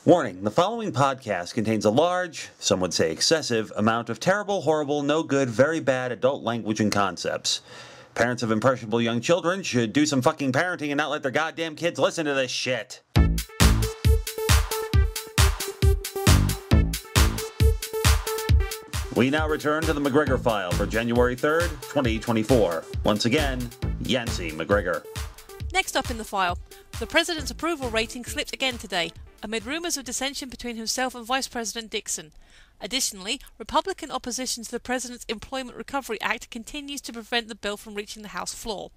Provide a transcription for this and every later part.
Warning, the following podcast contains a large, some would say excessive, amount of terrible, horrible, no good, very bad adult language and concepts. Parents of impressionable young children should do some fucking parenting and not let their goddamn kids listen to this shit. We now return to the MacGregor file for January 3rd, 2024. Once again, Yancey MacGregor. Next up in the file, the President's approval rating slipped again today, amid rumours of dissension between himself and Vice President Dixon. Additionally, Republican opposition to the President's Employment Recovery Act continues to prevent the bill from reaching the House floor.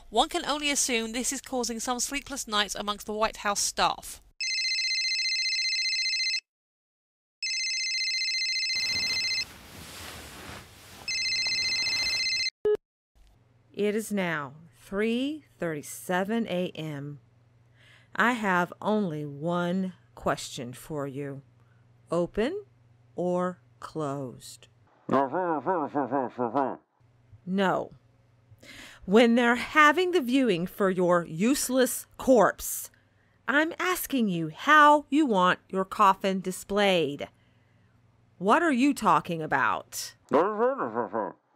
One can only assume this is causing some sleepless nights amongst the White House staff. It is now 3:37 a.m. I have only one question for you. Open or closed? No. When they're having the viewing for your useless corpse, I'm asking you how you want your coffin displayed. What are you talking about?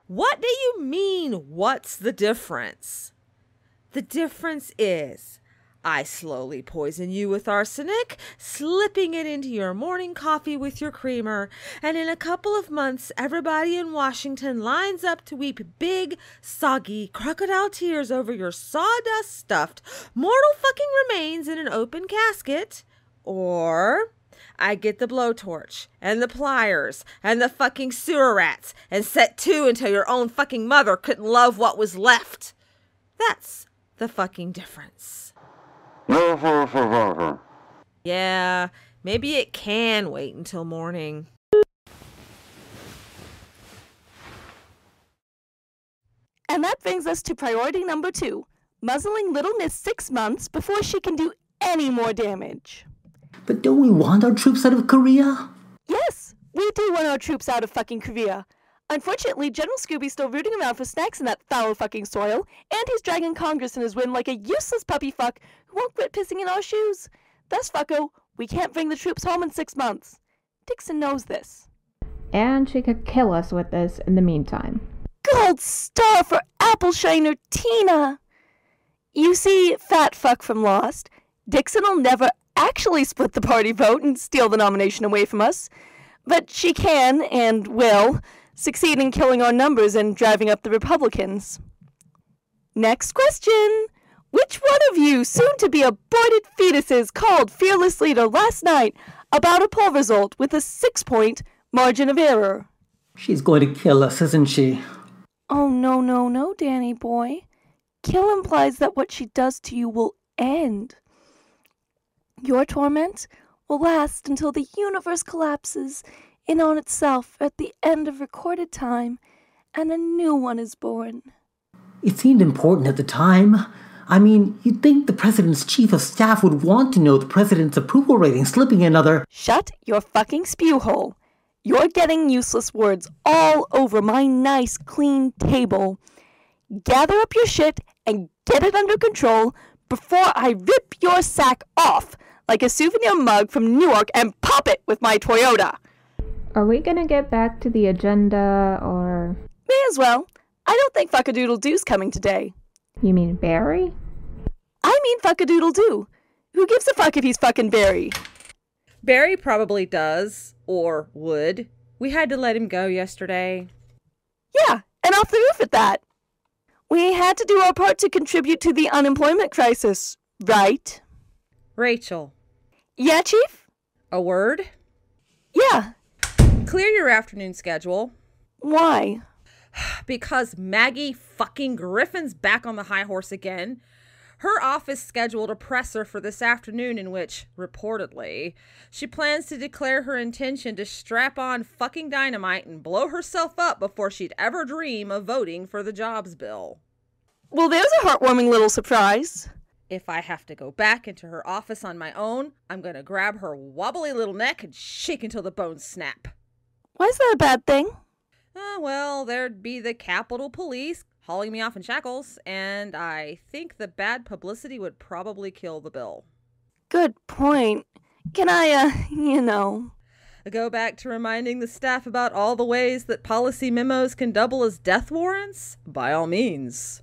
What do you mean, what's the difference? The difference is, I slowly poison you with arsenic, slipping it into your morning coffee with your creamer, and in a couple of months, everybody in Washington lines up to weep big, soggy crocodile tears over your sawdust-stuffed, mortal fucking remains in an open casket. Or I get the blowtorch and the pliers and the fucking sewer rats and set to until your own fucking mother couldn't love what was left. That's the fucking difference. Yeah, maybe it can wait until morning. And that brings us to priority number 2, muzzling Little Miss 6 months before she can do any more damage. But don't we want our troops out of Korea? Yes, we do want our troops out of fucking Korea. Unfortunately, General Scooby's still rooting around for snacks in that foul fucking soil, and he's dragging Congress in his wind like a useless puppy fuck who won't quit pissing in our shoes. Thus, fucko, we can't bring the troops home in 6 months. Dixon knows this. And she could kill us with this in the meantime. Gold star for Apple Shiner Tina! You see, fat fuck from Lost, Dixon will never actually split the party vote and steal the nomination away from us, but she can, and will, succeed in killing our numbers and driving up the Republicans. Next question. Which one of you soon-to-be aborted fetuses called Fearless Leader last night about a poll result with a 6-point margin of error? She's going to kill us, isn't she? Oh, no, Danny boy. Kill implies that what she does to you will end. Your torment will last until the universe collapses in on itself at the end of recorded time, and a new one is born. It seemed important at the time. I mean, you'd think the president's chief of staff would want to know the president's approval rating slipping another... Shut your fucking spew hole. You're getting useless words all over my nice, clean table. Gather up your shit and get it under control before I rip your sack off like a souvenir mug from Newark and pop it with my Toyota. Are we gonna get back to the agenda, or...? May as well. I don't think Fuckadoodle-Doo's coming today. You mean Barry? I mean Fuckadoodle-Doo. Who gives a fuck if he's fucking Barry? Barry probably does, or would. We had to let him go yesterday. Yeah, and off the roof at that. We had to do our part to contribute to the unemployment crisis, right? Rachel. Yeah, Chief? A word? Yeah. Clear your afternoon schedule. Why? Because Maggie fucking Griffin's back on the high horse again. Her office scheduled a presser for this afternoon in which, reportedly, she plans to declare her intention to strap on fucking dynamite and blow herself up before she'd ever dream of voting for the jobs bill. Well, there's a heartwarming little surprise. If I have to go back into her office on my own, I'm gonna grab her wobbly little neck and shake until the bones snap. Why is that a bad thing? Well, there'd be the Capitol Police hauling me off in shackles, and I think the bad publicity would probably kill the bill. Good point. Can I, Go back to reminding the staff about all the ways that policy memos can double as death warrants? By all means.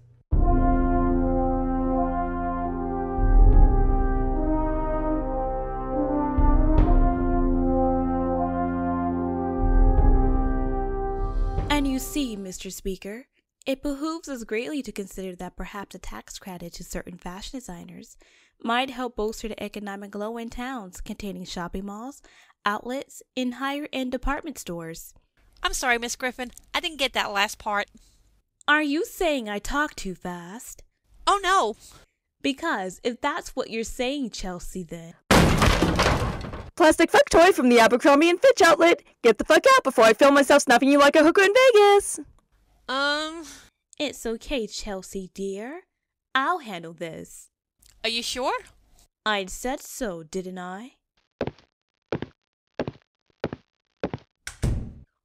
And you see, Mr. Speaker, it behooves us greatly to consider that perhaps a tax credit to certain fashion designers might help bolster the economic glow in towns containing shopping malls, outlets, and higher-end department stores. I'm sorry, Miss Griffin. I didn't get that last part. Are you saying I talk too fast? Oh, no. Because if that's what you're saying, Chelsea, then... Plastic fuck toy from the Abercrombie & Fitch outlet. Get the fuck out before I film myself snuffing you like a hooker in Vegas. It's okay, Chelsea, dear. I'll handle this. Are you sure? I'd said so, didn't I?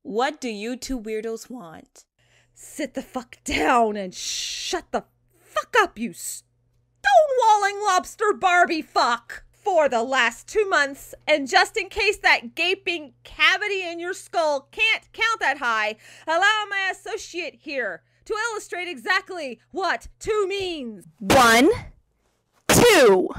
What do you two weirdos want? Sit the fuck down and shut the fuck up, you stonewalling lobster Barbie fuck! For the last 2 months, and just in case that gaping cavity in your skull can't count that high, allow my associate here to illustrate exactly what 2 means. 1, 2.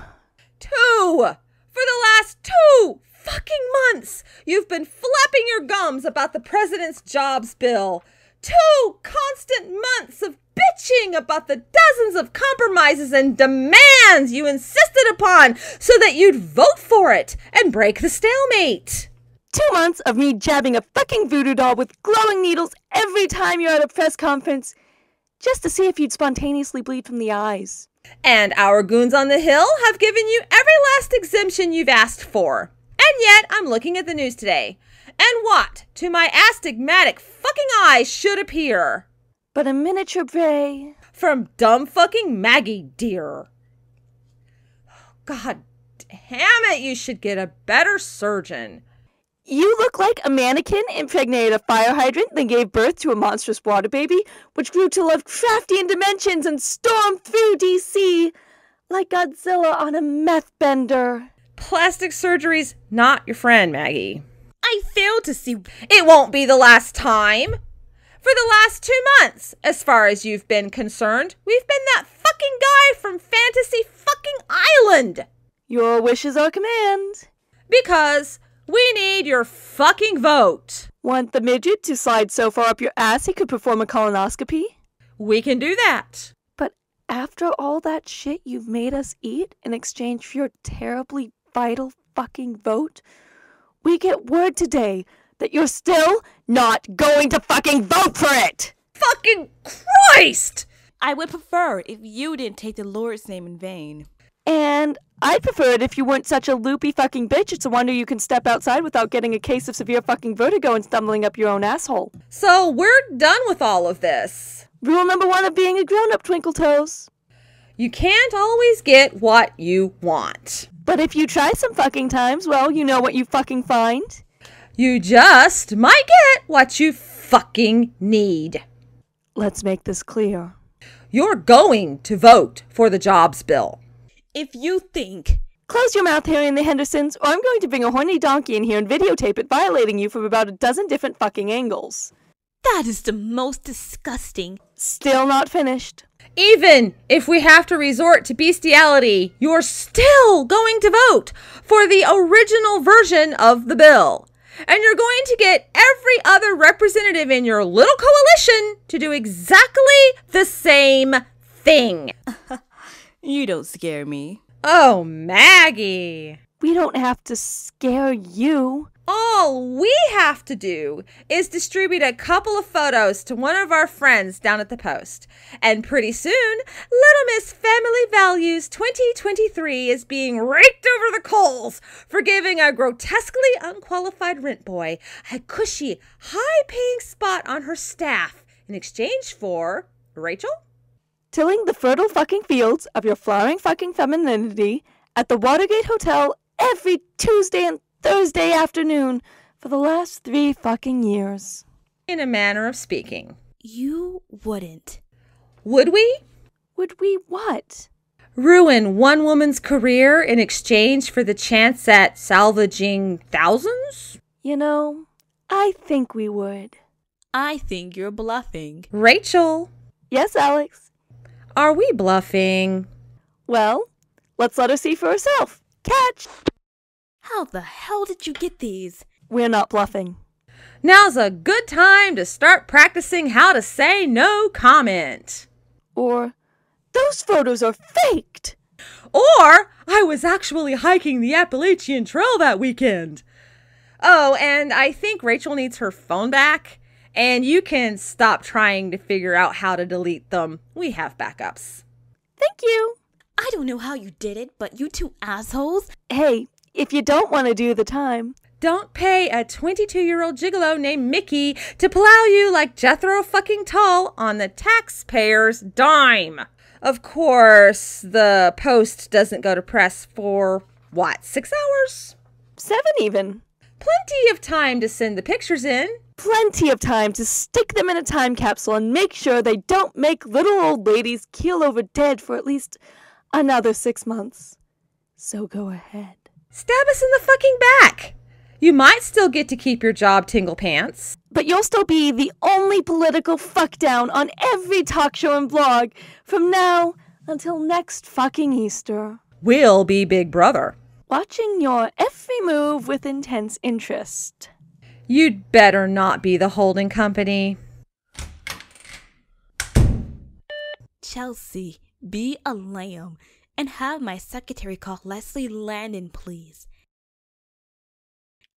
2! For the last 2 fucking months, you've been flapping your gums about the president's jobs bill. 2 constant months of bitching about the dozens of compromises and demands you insisted upon so that you'd vote for it and break the stalemate. 2 months of me jabbing a fucking voodoo doll with glowing needles every time you're at a press conference, just to see if you'd spontaneously bleed from the eyes. And our goons on the Hill have given you every last exemption you've asked for. And yet, I'm looking at the news today. And what, to my astigmatic fucking eyes, should appear but a miniature Bray from dumb fucking Maggie, dear. God damn it, you should get a better surgeon. You look like a mannequin impregnated a fire hydrant, then gave birth to a monstrous water baby, which grew to Lovecraftian dimensions and stormed through D.C. like Godzilla on a meth bender. Plastic surgery's not your friend, Maggie. I fail to see... It won't be the last time. For the last 2 months, as far as you've been concerned, we've been that fucking guy from Fantasy fucking Island. Your wishes are command. Because we need your fucking vote. Want the midget to slide so far up your ass he could perform a colonoscopy? We can do that. But after all that shit you've made us eat in exchange for your terribly vital fucking vote, we get word today that you're still not going to fucking vote for it! Fucking Christ! I would prefer if you didn't take the Lord's name in vain. And I'd prefer it if you weren't such a loopy fucking bitch. It's a wonder you can step outside without getting a case of severe fucking vertigo and stumbling up your own asshole. So we're done with all of this. Rule number 1 of being a grown-up, Twinkle Toes. You can't always get what you want. But if you try some fucking times, well, you know what you fucking find. You just might get what you fucking need. Let's make this clear. You're going to vote for the jobs bill. If you think... Close your mouth, Harry and the Hendersons, or I'm going to bring a horny donkey in here and videotape it violating you from about a dozen different fucking angles. That is the most disgusting... Still not finished. Even if we have to resort to bestiality, you're still going to vote for the original version of the bill. And you're going to get every other representative in your little coalition to do exactly the same thing. You don't scare me. Oh, Maggie. We don't have to scare you. All we have to do is distribute a couple of photos to one of our friends down at the Post. And pretty soon, Little Miss Family Values 2023 is being raked over the coals for giving a grotesquely unqualified rent boy a cushy, high-paying spot on her staff in exchange for... Rachel? Tilling the fertile fucking fields of your flowering fucking femininity at the Watergate Hotel every Tuesday and Thursday afternoon for the last 3 fucking years. In a manner of speaking. You wouldn't. Would we? Would we what? Ruin one woman's career in exchange for the chance at salvaging thousands? You know, I think we would. I think you're bluffing. Rachel, Yes, Alex? are we bluffing? Well, let's let her see for herself. Catch! How the hell did you get these? We're not bluffing. Now's a good time to start practicing how to say no comment. Or, those photos are faked! Or, I was actually hiking the Appalachian Trail that weekend. Oh, and I think Rachel needs her phone back. And you can stop trying to figure out how to delete them. We have backups. Thank you! I don't know how you did it, but you two assholes. Hey, if you don't want to do the time... Don't pay a 22-year-old gigolo named Mickey to plow you like Jethro fucking Tull on the taxpayer's dime. Of course, the post doesn't go to press for, 6 hours? 7 even. Plenty of time to send the pictures in. Plenty of time to stick them in a time capsule and make sure they don't make little old ladies keel over dead for at least another 6 months. So go ahead. Stab us in the fucking back. You might still get to keep your job, Tingle Pants. But you'll still be the only political fuck down on every talk show and blog from now until next fucking Easter. We'll be Big Brother. Watching your every move with intense interest. You'd better not be the holding company. Chelsea, be a lamb and have my secretary call Leslie Landon, please.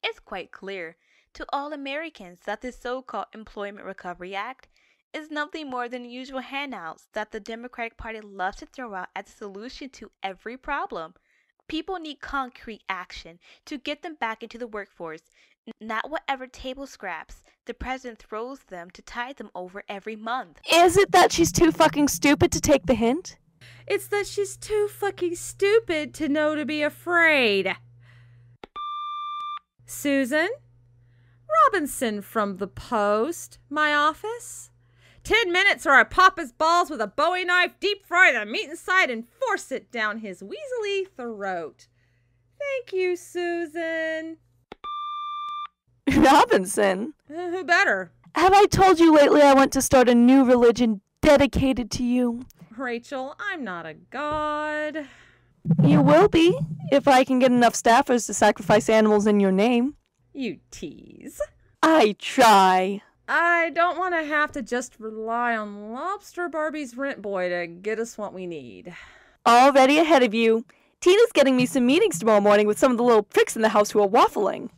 It's quite clear to all Americans that this so-called Employment Recovery Act is nothing more than usual handouts that the Democratic Party loves to throw out as a solution to every problem. People need concrete action to get them back into the workforce, not whatever table scraps the president throws them to tide them over every month. Is it that she's too fucking stupid to take the hint? It's that she's too fucking stupid to know to be afraid. Susan? Robinson from the Post, my office. 10 minutes or I pop his balls with a Bowie knife, deep fry the meat inside, and force it down his weaselly throat. Thank you, Susan. Robinson? Who better? Have I told you lately I want to start a new religion dedicated to you? Rachel, I'm not a god. You will be, if I can get enough staffers to sacrifice animals in your name. You tease. I try. I don't want to have to just rely on Lobster Barbie's rent boy to get us what we need. Already ahead of you. Tina's getting me some meetings tomorrow morning with some of the little pricks in the house who are waffling.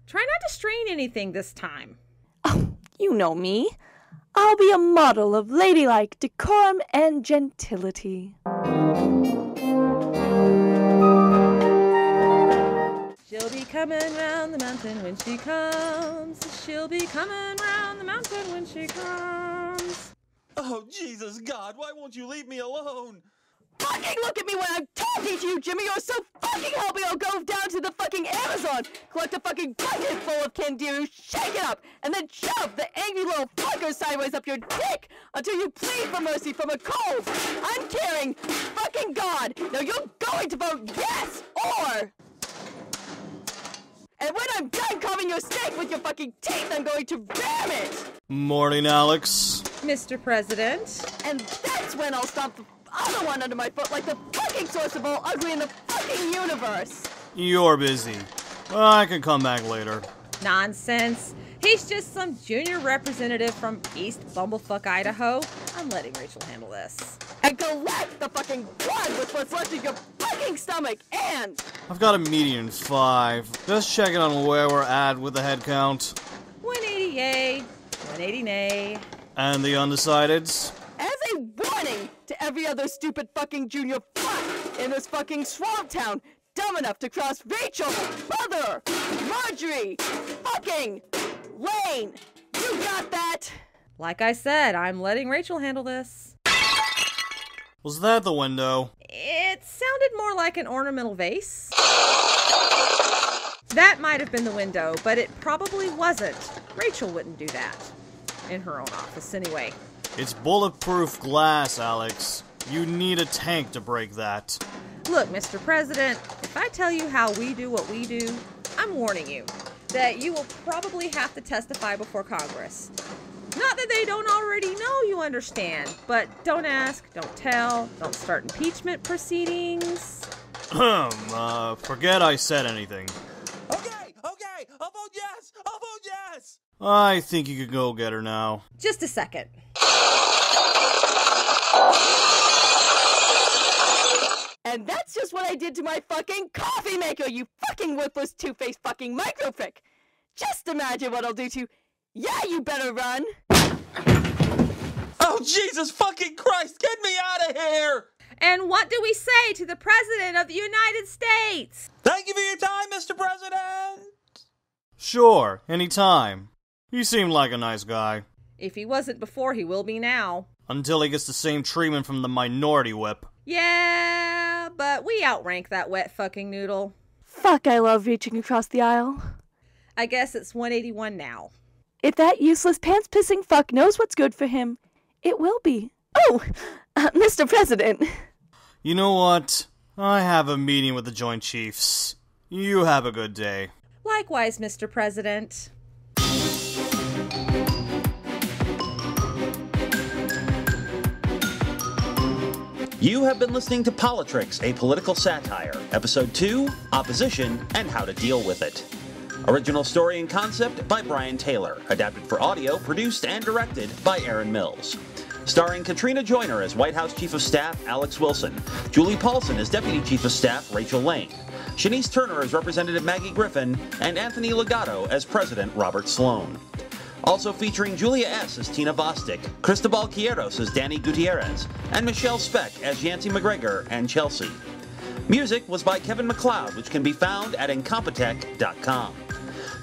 Try not to strain anything this time. Oh, you know me. I'll be a model of ladylike decorum and gentility. She'll be coming round the mountain when she comes. She'll be coming round the mountain when she comes. Oh, Jesus God, why won't you leave me alone? Fucking look at me when I'm talking to you, Jimmy, or so fucking help me I'll go down to the fucking Amazon, collect a fucking bucket full of Candiru, shake it up, and then shove the angry little fucker sideways up your dick until you plead for mercy from a cold, uncaring fucking God. Now you're going to vote yes, or... And when I'm done carving your steak with your fucking teeth, I'm going to ram it! Morning, Alex. Mr. President. And that's when I'll stomp the other one under my foot like the fucking source of all ugly in the fucking universe! You're busy. I can come back later. Nonsense. He's just some junior representative from East Bumblefuck, Idaho. I'm letting Rachel handle this. And collect the fucking blood with what's left of your fucking stomach, and... I've got a meeting in 5. Just checking on where we're at with the head count. 180 yay, 180 nay. And the undecideds? As a warning to every other stupid fucking junior fuck in this fucking swamp town dumb enough to cross Rachel, Mother, Marjorie, fucking Lane. You got that? Like I said, I'm letting Rachel handle this. Was that the window? It sounded more like an ornamental vase. That might have been the window, but it probably wasn't. Rachel wouldn't do that. In her own office, anyway. It's bulletproof glass, Alex. You need a tank to break that. Look, Mr. President, if I tell you how we do what we do, I'm warning you that you will probably have to testify before Congress. Not that they don't already know you understand, but don't ask, don't tell, don't start impeachment proceedings. Forget I said anything. Okay, I'll vote yes! I think you could go get her now. Just a second. And that's just what I did to my fucking coffee maker, you fucking worthless two-faced fucking microprick! Just imagine what I'll do to... Yeah, you better run! Oh, Jesus fucking Christ, get me out of here! And what do we say to the President of the United States? Thank you for your time, Mr. President! Sure, anytime. You seem like a nice guy. If he wasn't before, he will be now. Until he gets the same treatment from the minority whip. Yeah, but we outrank that wet fucking noodle. Fuck, I love reaching across the aisle. I guess it's 181 now. If that useless pants-pissing fuck knows what's good for him, it will be. Oh, Mr. President. You know what? I have a meeting with the Joint Chiefs. You have a good day. Likewise, Mr. President. You have been listening to Politricks, a political satire, Episode 2, Opposition and How to Deal with It. Original story and concept by Brian Taylor, adapted for audio, produced and directed by Erin Mills. Starring Katrina Joyner as White House Chief of Staff Alex Wilson, Julie Paulson as Deputy Chief of Staff Rachel Lane, Shanice Turner as Representative Maggie Griffin, and Anthony Logatto as President Robert Sloan. Also featuring Julia S. as Tina Vostic, Cristobal Quieros as Danny Guiterrez, and Michelle Speck as Yancey MacGregor and Chelsea. Music was by Kevin MacLeod, which can be found at incompetech.com.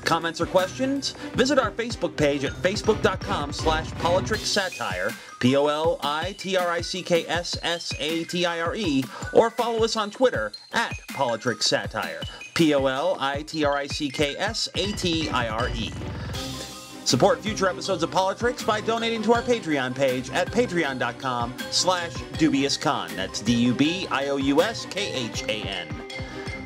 Comments or questions? Visit our Facebook page at facebook.com/politrickssatire, POLITRICKSSATIRE, or follow us on Twitter at politrickssatire, POLITRICKSSATIRE. Support future episodes of Politricks by donating to our Patreon page at patreon.com/dubiouscon. That's DUBIOUSKHAN.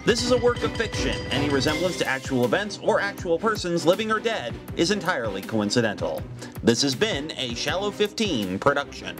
This is a work of fiction. Any resemblance to actual events or actual persons, living or dead, is entirely coincidental. This has been a Shallow 15 production.